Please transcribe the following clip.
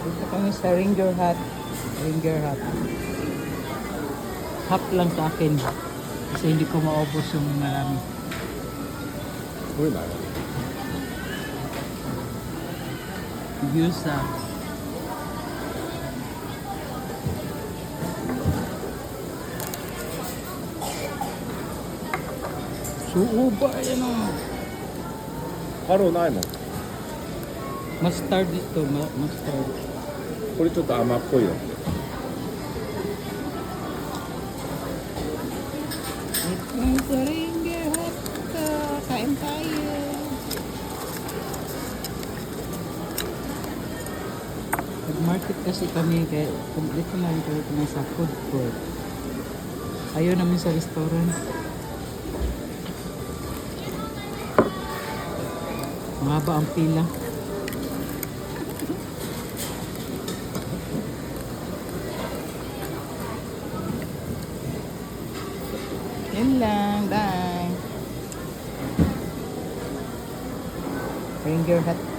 Dito kami sa Ringer Hut. Ringer Hut. Half lang sa akin. Kasi hindi ko maubos yung marami. Uy, naman. Yusa. Suuba, yan o. ハローないもん。 Mustard ito, mustard. これちょっと甘っぽいよ。Ito sa Ringer Hut. Kain tayo. Nag-market kasi kami kaya dito lang kami sa food court. Ayaw namin sa restaurant. Mahaba ang pila. Yan lang, bye. Ringer Hut.